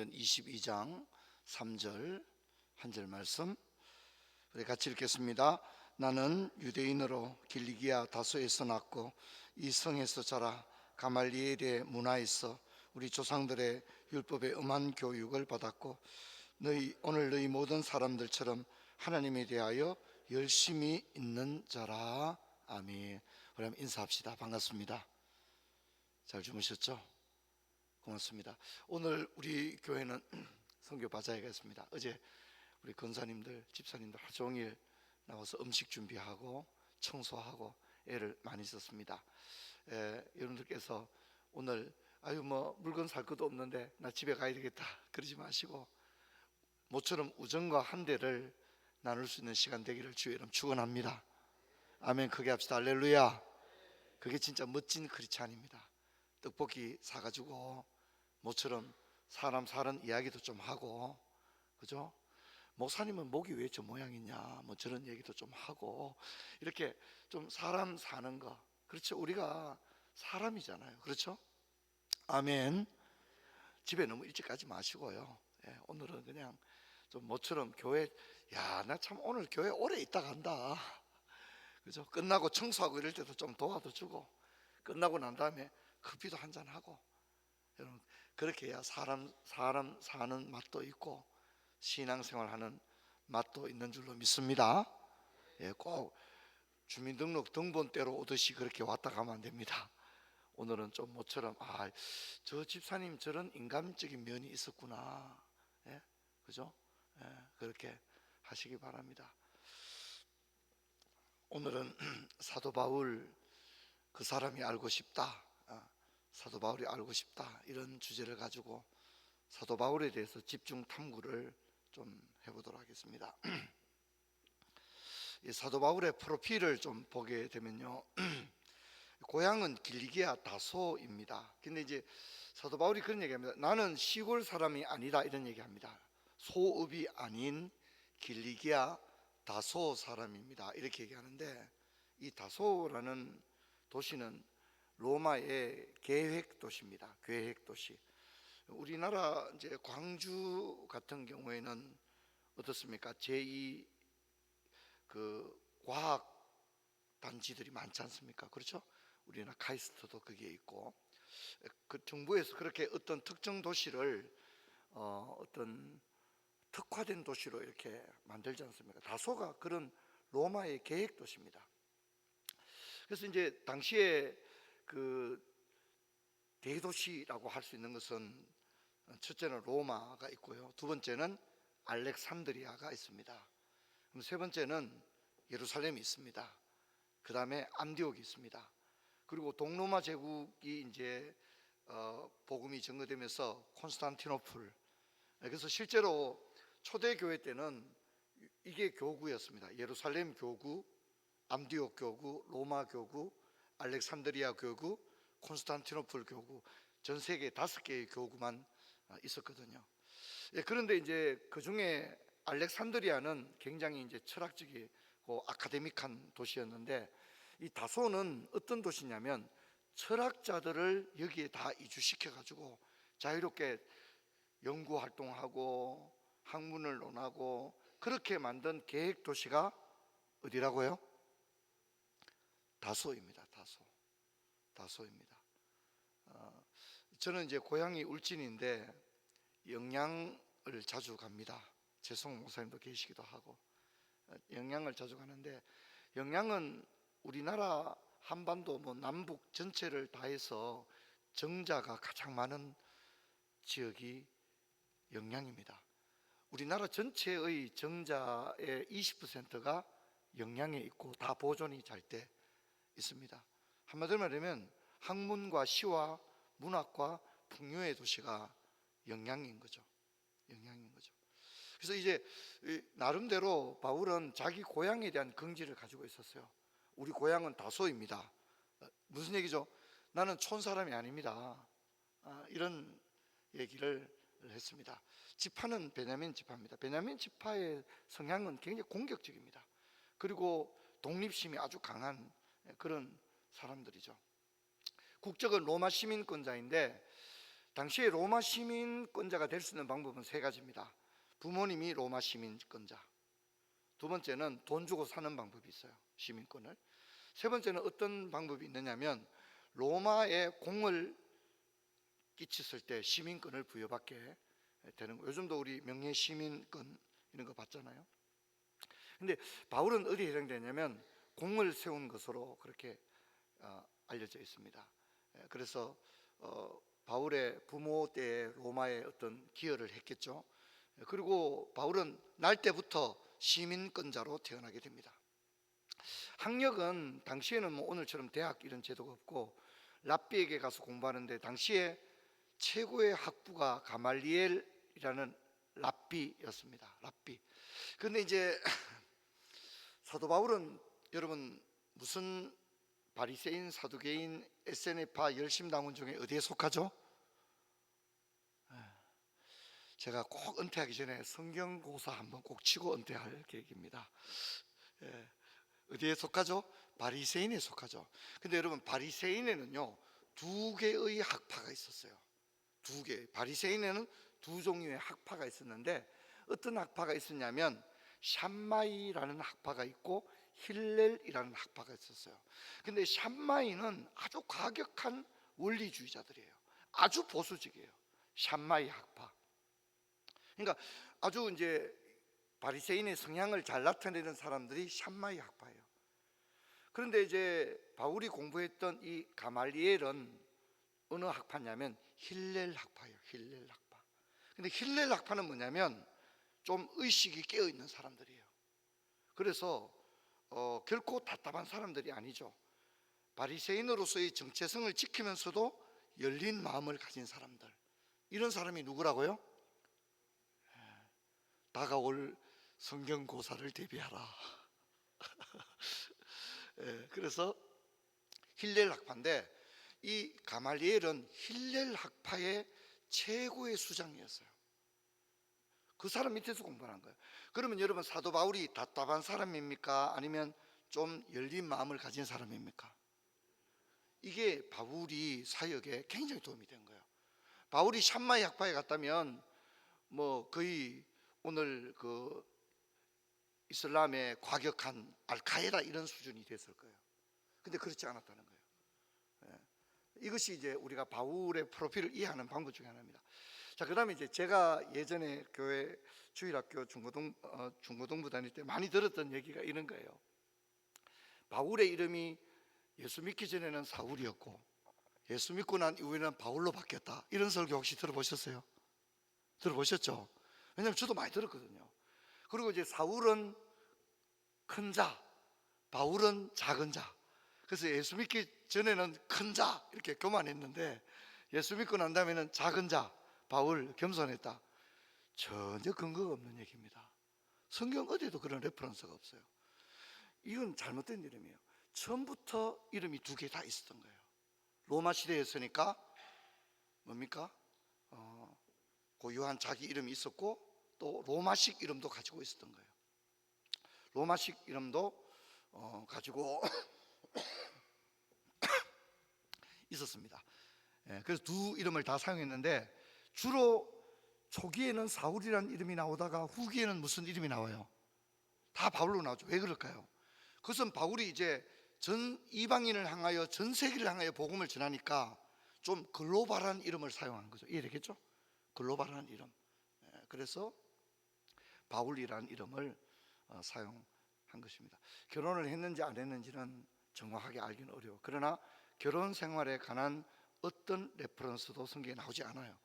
사도행전 22장 3절 한 절 말씀 우리 같이 읽겠습니다. 나는 유대인으로 길리기아 다소에서 났고 이 성에서 자라 가말리엘의 문화에서 우리 조상들의 율법에 엄한 교육을 받았고 오늘 너희 모든 사람들처럼 하나님에 대하여 열심히 있는 자라. 아멘. 그럼 인사합시다. 반갑습니다. 잘 주무셨죠? 고맙습니다. 오늘 우리 교회는 선교 바자회가 있습니다. 어제 우리 권사님들, 집사님들 하루 종일 나와서 음식 준비하고 청소하고 애를 많이 썼습니다. 여러분들께서 오늘 물건 살 것도 없는데 나 집에 가야 되겠다 그러지 마시고 모처럼 우정과 한대를 나눌 수 있는 시간 되기를 주의 이름 축원합니다. 아멘. 크게 합시다. 할렐루야. 그게 진짜 멋진 크리스찬입니다. 떡볶이 사가지고 모처럼 사람 사는 이야기도 좀 하고, 그죠? 목사님은 목이 왜 저 모양이냐 뭐 저런 얘기도 좀 하고, 이렇게 좀 사람 사는 거, 그렇죠? 우리가 사람이잖아요. 그렇죠? 아멘. 집에 너무 일찍 가지 마시고요. 오늘은 그냥 좀 모처럼 교회, 야, 나 참 오늘 교회 오래 있다 간다, 그죠? 끝나고 청소하고 이럴 때도 좀 도와도 주고, 끝나고 난 다음에 커피도 한잔 하고, 여러분 그렇게 해야 사람 사는 맛도 있고 신앙생활하는 맛도 있는 줄로 믿습니다. 꼭 주민등록 등본대로 오듯이 그렇게 왔다 가면 안 됩니다. 오늘은 좀 모처럼 저 집사님 저런 인간적인 면이 있었구나, 그죠? 그렇게 하시기 바랍니다. 오늘은 사도 바울, 그 사람이 알고 싶다, 사도 바울이 알고 싶다, 이런 주제를 가지고 사도 바울에 대해서 집중 탐구를 좀 해보도록 하겠습니다. 이 사도 바울의 프로필을 좀 보게 되면요, 고향은 길리기아 다소입니다. 근데 이제 사도 바울이 그런 얘기합니다. 나는 시골 사람이 아니다, 이런 얘기합니다. 소읍이 아닌 길리기아 다소 사람입니다, 이렇게 얘기하는데, 이 다소라는 도시는 로마의 계획 도시입니다. 계획 도시. 우리나라 이제 광주 같은 경우에는 어떻습니까? 제2 그 과학 단지들이 많지 않습니까? 그렇죠? 우리나라 카이스트도 거기에 있고, 그 정부에서 그렇게 어떤 특정 도시를 어떤 특화된 도시로 이렇게 만들지 않습니까? 다소가 그런 로마의 계획 도시입니다. 그래서 이제 당시에 그 대도시라고 할 수 있는 것은 첫째는 로마가 있고요, 두 번째는 알렉산드리아가 있습니다. 그럼 세 번째는 예루살렘이 있습니다. 그 다음에 안디옥이 있습니다. 그리고 동로마 제국이 이제 복음이 증거되면서 콘스탄티노플, 그래서 실제로 초대교회 때는 이게 교구였습니다. 예루살렘 교구, 안디옥 교구, 로마 교구, 알렉산드리아 교구, 콘스탄티노플 교구, 전 세계 5개의 교구만 있었거든요. 그런데 이제 그 중에 알렉산드리아는 굉장히 이제 철학적이고 아카데믹한 도시였는데, 이 다소는 어떤 도시냐면 철학자들을 여기에 다 이주시켜 가지고 자유롭게 연구 활동하고 학문을 논하고 그렇게 만든 계획 도시가 어디라고요? 다소입니다. 다소입니다. 저는 이제 고향이 울진인데 영양을 자주 갑니다. 재성 목사님도 계시기도 하고, 영양을 자주 가는데, 영양은 우리나라 한반도 남북 전체를 다해서 정자가 가장 많은 지역이 영양입니다. 우리나라 전체의 정자의 20%가 영양에 있고 다 보존이 잘 돼 있습니다. 한마디로 말하면 학문과 시와 문학과 풍요의 도시가 영양인 거죠. 그래서 이제 나름대로 바울은 자기 고향에 대한 긍지를 가지고 있었어요. 우리 고향은 다소입니다. 무슨 얘기죠? 나는 촌 사람이 아닙니다. 이런 얘기를 했습니다. 지파는 베냐민 지파입니다. 베냐민 지파의 성향은 굉장히 공격적입니다. 그리고 독립심이 아주 강한 그런 사람들이죠. 국적은 로마 시민권자인데 당시에 로마 시민권자가 될 수 있는 방법은 세 가지입니다. 부모님이 로마 시민권자, 두 번째는 돈 주고 사는 방법이 있어요, 시민권을. 세 번째는 어떤 방법이 있느냐면 로마에 공을 끼쳤을 때 시민권을 부여받게 되는 거예요. 요즘도 우리 명예 시민권 이런 거 받잖아요. 근데 바울은 어디에 해당되냐면 공을 세운 것으로 그렇게 알려져 있습니다. 그래서 바울의 부모 때에 로마에 어떤 기여를 했겠죠. 그리고 바울은 날 때부터 시민권자로 태어나게 됩니다. 학력은 당시에는 뭐 오늘처럼 대학 이런 제도가 없고 랍비에게 가서 공부하는데 당시에 최고의 학부가 가말리엘이라는 랍비였습니다. 랍비. 그런데 이제 사도 바울은 여러분 무슨 바리새인, 사두개인, SNF파 열심당원 중에 어디에 속하죠? 제가 꼭 은퇴하기 전에 성경고사 한번 꼭 치고 은퇴할 계획입니다. 어디에 속하죠? 바리새인에 속하죠. 근데 여러분 바리새인에는요 두 개의 학파가 있었어요. 두 개. 바리새인에는 두 종류의 학파가 있었는데 어떤 학파가 있었냐면 샴마이라는 학파가 있고 힐렐이라는 학파가 있었어요. 근데 샴마이는 아주 과격한 원리주의자들이에요. 아주 보수적이에요. 샴마이 학파. 그러니까 아주 이제 바리새인의 성향을 잘 나타내는 사람들이 샴마이 학파예요. 그런데 이제 바울이 공부했던 이 가말리엘은 어느 학파냐면 힐렐 학파예요. 힐렐 학파. 근데 힐렐 학파는 뭐냐면 좀 의식이 깨어 있는 사람들이에요. 그래서 결코 답답한 사람들이 아니죠. 바리새인으로서의 정체성을 지키면서도 열린 마음을 가진 사람들. 이런 사람이 누구라고요? 다가올 성경고사를 대비하라. 그래서 힐렐 학파인데 이 가말리엘은 힐렐 학파의 최고의 수장이었어요. 그 사람 밑에서 공부한 거예요. 그러면 여러분 사도 바울이 답답한 사람입니까? 아니면 좀 열린 마음을 가진 사람입니까? 이게 바울이 사역에 굉장히 도움이 된 거예요. 바울이 샴마이 학파에 갔다면 뭐 거의 오늘 그 이슬람의 과격한 알카에다 이런 수준이 됐을 거예요. 근데 그렇지 않았다는 거예요. 이것이 이제 우리가 바울의 프로필을 이해하는 방법 중에 하나입니다. 자, 그다음에 이제 제가 예전에 교회 주일학교 중고등부 다닐 때 많이 들었던 얘기가 이런 거예요. 바울의 이름이 예수 믿기 전에는 사울이었고 예수 믿고 난 이후에는 바울로 바뀌었다. 이런 설교 혹시 들어보셨어요? 들어보셨죠? 왜냐하면 저도 많이 들었거든요. 그리고 이제 사울은 큰 자, 바울은 작은 자. 그래서 예수 믿기 전에는 큰 자 이렇게 교만했는데 예수 믿고 난 다음에는 작은 자, 바울 겸손했다. 전혀 근거가 없는 얘기입니다. 성경 어디에도 그런 레퍼런스가 없어요. 이건 잘못된 이름이에요. 처음부터 이름이 두 개 다 있었던 거예요. 로마 시대였으니까 뭡니까? 고유한 자기 이름이 있었고 또 로마식 이름도 가지고 있었던 거예요. 로마식 이름도 가지고 있었습니다. 그래서 두 이름을 다 사용했는데 주로 초기에는 사울이라는 이름이 나오다가 후기에는 무슨 이름이 나와요? 다 바울로 나오죠. 왜 그럴까요? 그것은 바울이 이제 전 이방인을 향하여 전 세계를 향하여 복음을 전하니까 좀 글로벌한 이름을 사용한 거죠. 이해되겠죠? 글로벌한 이름. 그래서 바울이라는 이름을 사용한 것입니다. 결혼을 했는지 안 했는지는 정확하게 알기는 어려워. 그러나 결혼 생활에 관한 어떤 레퍼런스도 성경에 나오지 않아요.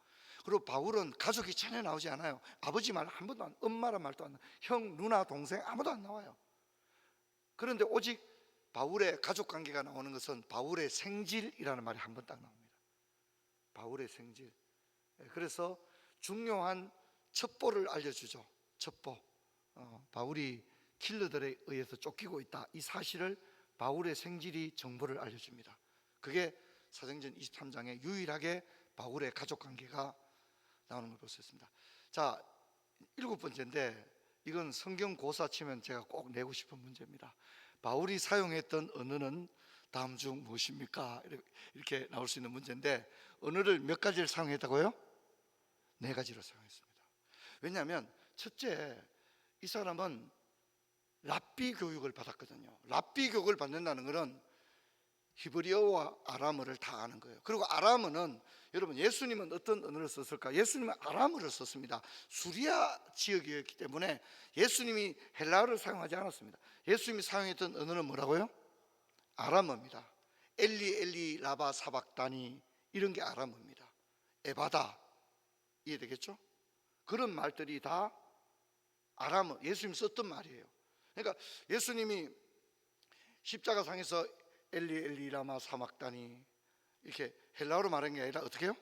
그리고 바울은 가족이 전혀 나오지 않아요. 아버지 말 한 번도 안, 엄마란 말도 안 나와요. 형, 누나, 동생 아무도 안 나와요. 그런데 오직 바울의 가족 관계가 나오는 것은 바울의 생질이라는 말이 한 번 딱 나옵니다. 바울의 생질. 그래서 중요한 첩보를 알려주죠. 첩보. 바울이 킬러들에 의해서 쫓기고 있다. 이 사실을 바울의 생질이 정보를 알려줍니다. 그게 사도행전 23장에 유일하게 바울의 가족 관계가 나오는 걸 볼 수 있습니다. 자, 7번째인데 이건 성경 고사 치면 제가 꼭 내고 싶은 문제입니다. 바울이 사용했던 언어는 다음 중 무엇입니까? 이렇게 나올 수 있는 문제인데, 언어를 몇 가지를 사용했다고요? 네 가지로 사용했습니다. 왜냐하면 첫째, 이 사람은 랍비 교육을 받았거든요. 랍비 교육을 받는다는 것은 히브리어와 아람어를 다 아는 거예요. 그리고 아람어는, 여러분, 예수님은 어떤 언어를 썼을까? 예수님은 아람어를 썼습니다. 수리아 지역이었기 때문에 예수님이 헬라어를 사용하지 않았습니다. 예수님이 사용했던 언어는 뭐라고요? 아람어입니다. 엘리 엘리 라바 사박다니, 이런 게 아람어입니다. 에바다, 이해되겠죠? 그런 말들이 다 아람어, 예수님이 썼던 말이에요. 그러니까 예수님이 십자가상에서 엘리 엘리 라마 사막다니 이렇게 헬라어로 말한 게 아니라 어떻게 해요?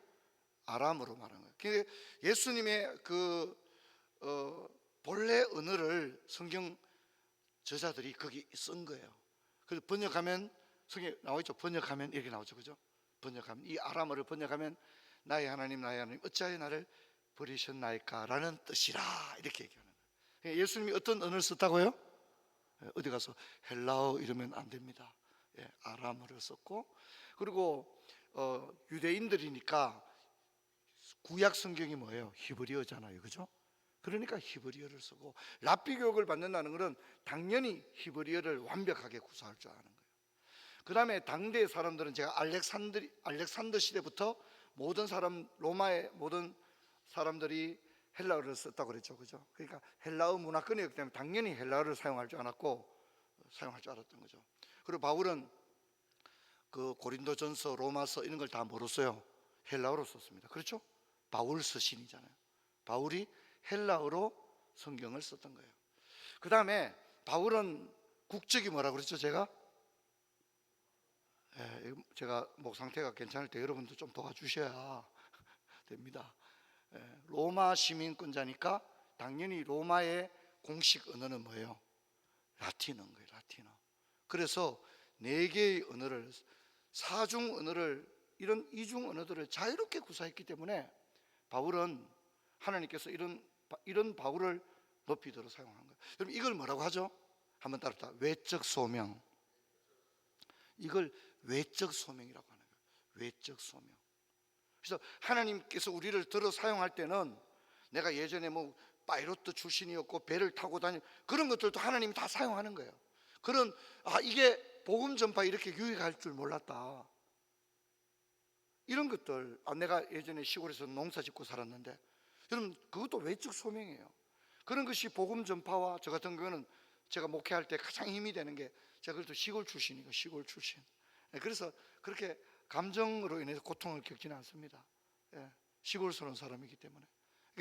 아람어로 말한 거예요. 그러니까 예수님의 본래 언어를 성경 저자들이 거기 쓴 거예요. 그래서 번역하면, 성경에 나와있죠. 번역하면 이렇게 나오죠, 그죠? 번역하면, 이 아람어를 번역하면 나의 하나님 어찌하여 나를 버리셨나이까 라는 뜻이라, 이렇게 얘기하는 거예요. 그러니까 예수님이 어떤 언어를 썼다고요? 어디 가서 헬라어 이러면 안 됩니다. 아람어를 썼고, 그리고 유대인들이니까 구약 성경이 뭐예요? 히브리어잖아요, 그죠? 그러니까 히브리어를 쓰고, 랍비 교육을 받는다는 것은 당연히 히브리어를 완벽하게 구사할 줄 아는 거예요. 그 다음에 당대 사람들은, 제가 알렉산더 시대부터 로마의 모든 사람들이 헬라어를 썼다고 그랬죠, 그죠? 그러니까 헬라어 문화권이었기 때문에 당연히 헬라어를 사용할 줄 알았던 거죠. 그리고 바울은 그 고린도전서, 로마서 이런 걸 다 뭐로 써요? 헬라어로 썼습니다. 그렇죠? 바울 서신이잖아요. 바울이 헬라어로 성경을 썼던 거예요. 그 다음에 바울은 국적이 뭐라고 그랬죠? 제가 목 상태가 괜찮을 때 여러분도 좀 도와주셔야 됩니다. 로마 시민권자니까 당연히 로마의 공식 언어는 뭐예요? 라틴어인 거예요, 라틴어. 그래서 네 개의 언어를, 사중 언어를, 이런 이중 언어들을 자유롭게 구사했기 때문에 바울은, 하나님께서 이런 바울을 높이도록 사용한 거예요. 여러분, 이걸 뭐라고 하죠? 한번 따라합시다. 외적 소명. 이걸 외적 소명이라고 하는 거예요. 외적 소명. 그래서 하나님께서 우리를 들어 사용할 때는, 내가 예전에 뭐 파이로트 출신이었고 배를 타고 그런 것들도 하나님이 다 사용하는 거예요. 그런, 이게 복음 전파 이렇게 유익할 줄 몰랐다, 이런 것들. 내가 예전에 시골에서 농사 짓고 살았는데, 여러분, 그것도 외적 소명이에요. 그런 것이 복음 전파와, 저 같은 경우는 제가 목회할 때 가장 힘이 되는 게, 제가 그래도 시골 출신이고, 시골 출신. 그래서 그렇게 감정으로 인해서 고통을 겪지는 않습니다. 시골에서 온 사람이기 때문에.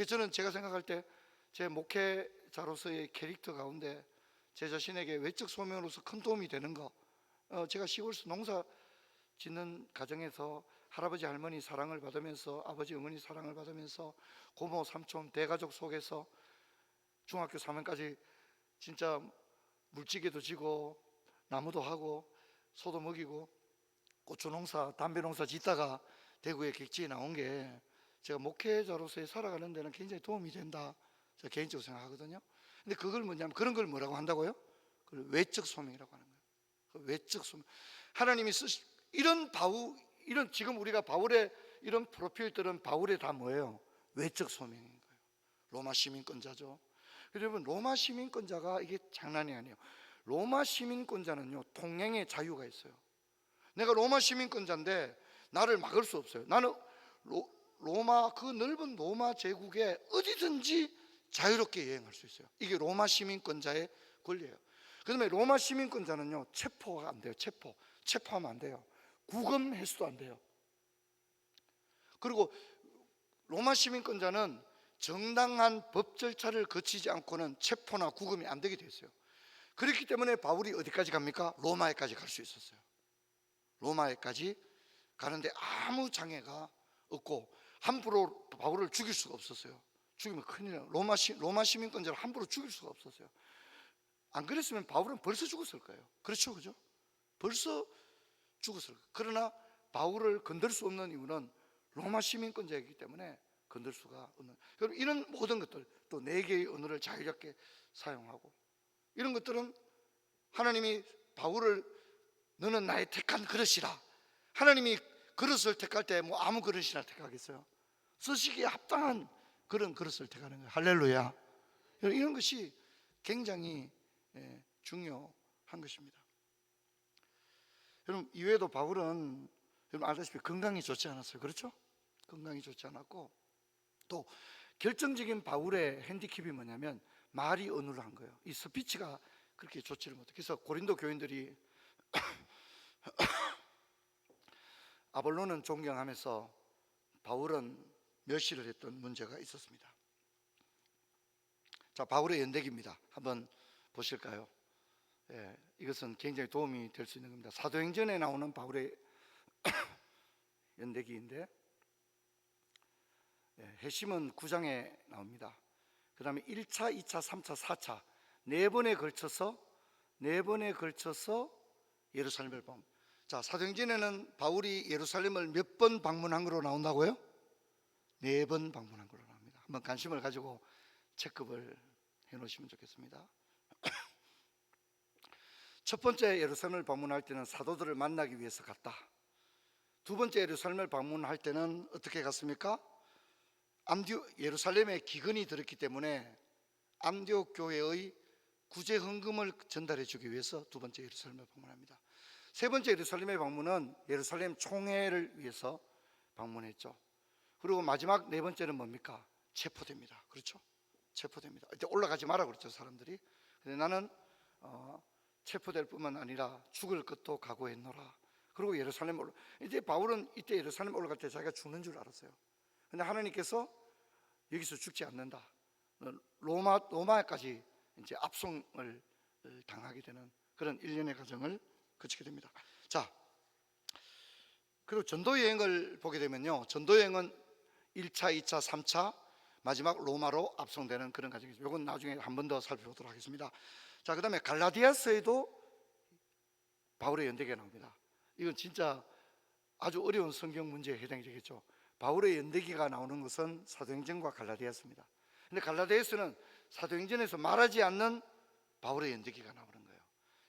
저는 제가 생각할 때 제 목회자로서의 캐릭터 가운데 제 자신에게 외적 소명으로서 큰 도움이 되는 거, 제가 시골에서 농사 짓는 가정에서 할아버지 할머니 사랑을 받으면서, 아버지 어머니 사랑을 받으면서, 고모 삼촌 대가족 속에서 중학교 3학년까지 진짜 물찌개도 지고 나무도 하고 소도 먹이고 고추 농사, 담배 농사 짓다가 대구에 객지에 나온 게, 제가 목회자로서의 살아가는 데는 굉장히 도움이 된다, 제가 개인적으로 생각하거든요. 근데 그걸 뭐냐면, 그런 걸 뭐라고 한다고요? 그걸 외적 소명이라고 하는 거예요. 외적 소명. 하나님이 이런 지금 우리가 바울의 이런 프로필들은 바울의 다 뭐예요? 외적 소명인 거예요. 로마 시민권자죠. 여러분, 로마 시민권자가 이게 장난이 아니에요. 로마 시민권자는요, 통행의 자유가 있어요. 내가 로마 시민권자인데 나를 막을 수 없어요. 나는 로마, 그 넓은 로마 제국에 어디든지 자유롭게 여행할 수 있어요. 이게 로마 시민권자의 권리예요. 그 다음에 로마 시민권자는요, 체포가 안 돼요. 체포하면 안 돼요. 구금해서도 안 돼요. 그리고 로마 시민권자는 정당한 법 절차를 거치지 않고는 체포나 구금이 안 되게 돼 있어요. 그렇기 때문에 바울이 어디까지 갑니까? 로마에까지 갈 수 있었어요. 로마에까지 가는데 아무 장애가 없고, 함부로 바울을 죽일 수가 없었어요. 죽이면 큰일 나요. 로마 시민권자를 함부로 죽일 수가 없었어요. 안 그랬으면 바울은 벌써 죽었을 거예요. 그렇죠, 그죠? 벌써 죽었을 거예요. 그러나 바울을 건들 수 없는 이유는 로마 시민권자이기 때문에 건들 수가 없는. 그럼 이런 모든 것들, 또 네 개의 언어를 자유롭게 사용하고, 이런 것들은 하나님이 바울을 너는 나의 택한 그릇이라. 하나님이 그릇을 택할 때 뭐 아무 그릇이나 택하겠어요? 쓰시기에 합당한 그런 그릇을 택하는 거예요. 할렐루야. 이런 것이 굉장히 중요한 것입니다. 여러분, 이외에도 바울은 여러분 알다시피 건강이 좋지 않았어요. 그렇죠? 건강이 좋지 않았고, 또 결정적인 바울의 핸디캡이 뭐냐면 말이 어눌한 거예요. 이 스피치가 그렇게 좋지를 못해요. 그래서 고린도 교인들이 아볼로는 존경하면서 바울은 멸시를 했던 문제가 있었습니다. 자, 바울의 연대기입니다. 한번 보실까요? 이것은 굉장히 도움이 될 수 있는 겁니다. 사도행전에 나오는 바울의 연대기인데, 회심은 9장에 나옵니다. 그 다음에 1차, 2차, 3차, 4차 네 번에 걸쳐서 예루살렘을 방문. 자, 사도행전에는 바울이 예루살렘을 몇 번 방문한 거로 나온다고요? 4번 방문한 거로 나옵니다. 한번 관심을 가지고 체크를 해 놓으시면 좋겠습니다. 첫 번째 예루살렘을 방문할 때는 사도들을 만나기 위해서 갔다. 두 번째 예루살렘을 방문할 때는 어떻게 갔습니까? 예루살렘에 기근이 들었기 때문에 안디옥 교회의 구제 헌금을 전달해 주기 위해서 두 번째 예루살렘을 방문합니다. 세 번째 예루살렘의 방문은 예루살렘 총회를 위해서 방문했죠. 그리고 마지막 네 번째는 뭡니까? 체포됩니다. 그렇죠? 체포됩니다. 이제 올라가지 마라 그랬죠, 사람들이. 근데 나는 체포될 뿐만 아니라 죽을 것도 각오했노라. 그리고 예루살렘 이제 바울은 이때 예루살렘 올라갈 때 자기가 죽는 줄 알았어요. 근데 하나님께서 여기서 죽지 않는다. 로마까지 이제 압송을 당하게 되는 그런 일련의 과정을 거치게 됩니다. 자, 그리고 전도 여행을 보게 되면요, 전도 여행은 1차, 2차, 3차 마지막 로마로 압송되는 그런 과정이죠. 이건 나중에 한 번 더 살펴보도록 하겠습니다. 자, 그 다음에 갈라디아서에도 바울의 연대기가 나옵니다. 이건 진짜 아주 어려운 성경 문제에 해당이 되겠죠. 바울의 연대기가 나오는 것은 사도행전과 갈라디아서입니다. 근데 갈라디아서는 사도행전에서 말하지 않는 바울의 연대기가 나오는 거예요.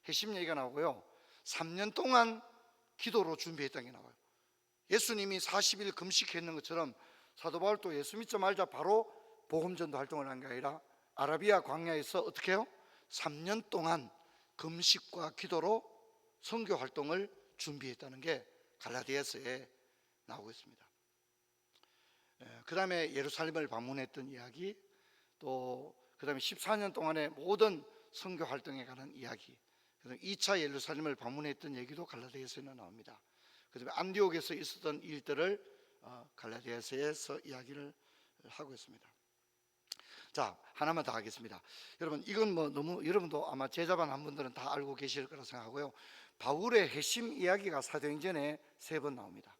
회심 얘기가 나오고요, 3년 동안 기도로 준비했다는 게 나와요. 예수님이 40일 금식했는 것처럼 사도 바울도 예수 믿자 말자 바로 복음전도 활동을 한 게 아니라 아라비아 광야에서 어떻게 해요? 3년 동안 금식과 기도로 선교 활동을 준비했다는 게 갈라디아서에 나오고 있습니다. 그 다음에 예루살렘을 방문했던 이야기, 또 그 다음에 14년 동안의 모든 선교 활동에 관한 이야기, 그 다음에 2차 예루살렘을 방문했던 얘기도 갈라디아서에 나옵니다. 그 다음에 안디옥에서 있었던 일들을 갈라디아서에서 이야기를 하고 있습니다. 자, 하나만 더 하겠습니다. 여러분, 이건 뭐 너무 여러분도 아마 제자반 한 분들은 다 알고 계실 거라 생각하고요, 바울의 회심 이야기가 사도행전에 3번 나옵니다.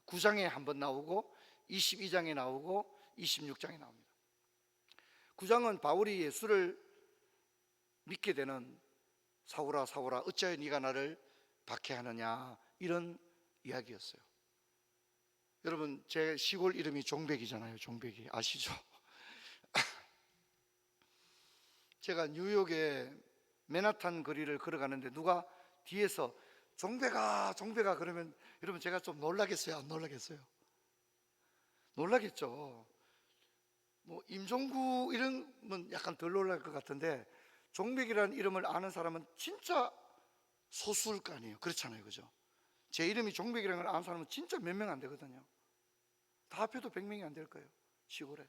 9장에 한 번 나오고 22장에 나오고 26장에 나옵니다. 9장은 바울이 예수를 믿게 되는 사울아 사울아 어찌하여 네가 나를 박해하느냐, 이런 이야기였어요. 여러분, 제 시골 이름이 종백이잖아요. 종백이 아시죠? 제가 뉴욕의 맨하탄 거리를 걸어가는데 누가 뒤에서 종백아 종백아 그러면 여러분 제가 좀 놀라겠어요? 안 놀라겠어요? 놀라겠죠. 뭐 임종구 이름은 약간 덜 놀랄 것 같은데 종백이라는 이름을 아는 사람은 진짜 소수일 거 아니에요. 그렇잖아요, 그죠? 제 이름이 종백이라는 걸 아는 사람은 진짜 몇 명 안 되거든요. 다 합해도 100명이 안 될 거예요, 시골에.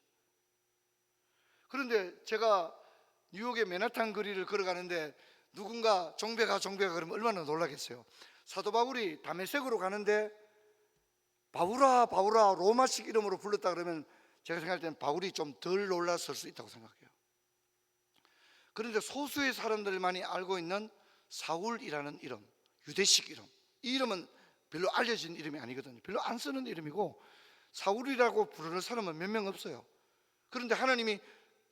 그런데 제가 뉴욕의 맨하탄 거리를 걸어가는데 누군가 종백아 종백아 그러면 얼마나 놀라겠어요. 사도 바울이 다메섹으로 가는데 바울아 바울아 로마식 이름으로 불렀다 그러면 제가 생각할 때는 바울이 좀 덜 놀랐을 수 있다고 생각해요. 그런데 소수의 사람들만이 알고 있는 사울이라는 이름, 유대식 이름, 이 이름은 별로 알려진 이름이 아니거든요. 별로 안 쓰는 이름이고 사울이라고 부르는 사람은 몇 명 없어요. 그런데 하나님이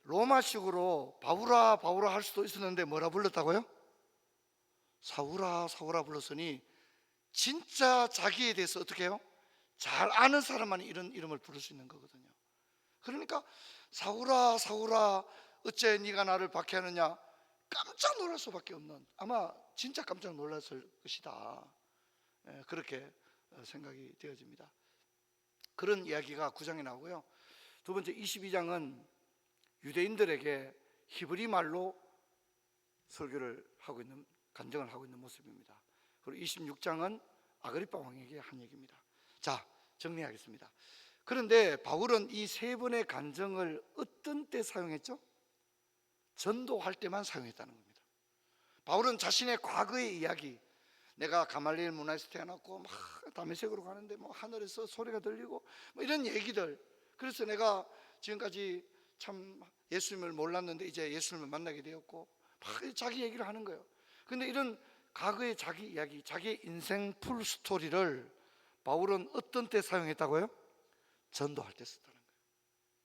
로마식으로 바울아 바울아 할 수도 있었는데 뭐라 불렀다고요? 사울아 사울아 불렀으니 진짜 자기에 대해서 어떻게 해요? 잘 아는 사람만이 이런 이름을 부를 수 있는 거거든요. 그러니까 사울아 사울아 어째 네가 나를 박해하느냐, 깜짝 놀랄 수밖에 없는, 아마 진짜 깜짝 놀랐을 것이다. 그렇게 생각이 되어집니다. 그런 이야기가 9장에 나오고요. 두 번째 22장은 유대인들에게 히브리 말로 설교를 하고 있는, 간증을 하고 있는 모습입니다. 그리고 26장은 아그리파 왕에게 한 얘기입니다. 자, 정리하겠습니다. 그런데 바울은 이 세 번의 간증을 어떤 때 사용했죠? 전도할 때만 사용했다는 겁니다. 바울은 자신의 과거의 이야기, 내가 가말리엘 문화에서 태어났고 막 다메섹으로 가는데 뭐 하늘에서 소리가 들리고 뭐 이런 얘기들, 그래서 내가 지금까지 참 예수님을 몰랐는데 이제 예수님을 만나게 되었고 막 자기 얘기를 하는 거예요. 근데 이런 과거의 자기 이야기, 자기의 인생 풀 스토리를 바울은 어떤 때 사용했다고요? 전도할 때 썼다는 거예요.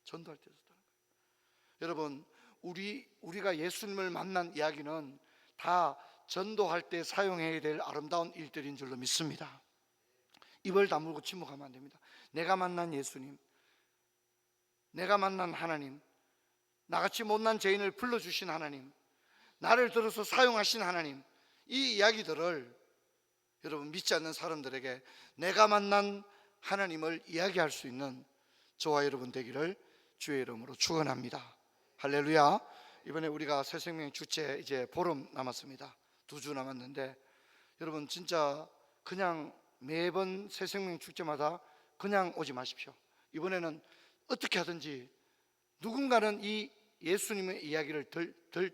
전도할 때 썼다는 거예요. 여러분, 우리가 예수님을 만난 이야기는 다 전도할 때 사용해야 될 아름다운 일들인 줄로 믿습니다. 입을 다물고 침묵하면 안 됩니다. 내가 만난 예수님, 내가 만난 하나님, 나같이 못난 죄인을 불러주신 하나님, 나를 들어서 사용하신 하나님, 이 이야기들을 여러분 믿지 않는 사람들에게 내가 만난 하나님을 이야기할 수 있는 저와 여러분 되기를 주의 이름으로 축원합니다. 할렐루야. 이번에 우리가 새생명 주체 이제 보름 남았습니다. 2주 남았는데 여러분 진짜 그냥 매번 새생명 축제마다 그냥 오지 마십시오. 이번에는 어떻게 하든지 누군가는 이 예수님의 이야기를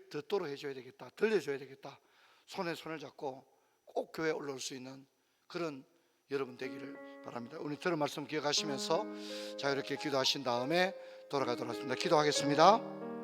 듣도록 해줘야 되겠다, 들려줘야 되겠다. 손에 손을 잡고 꼭 교회에 올라올 수 있는 그런 여러분 되기를 바랍니다. 오늘 들은 말씀 기억하시면서 자, 이렇게 기도하신 다음에 돌아가도록 하겠습니다. 기도하겠습니다.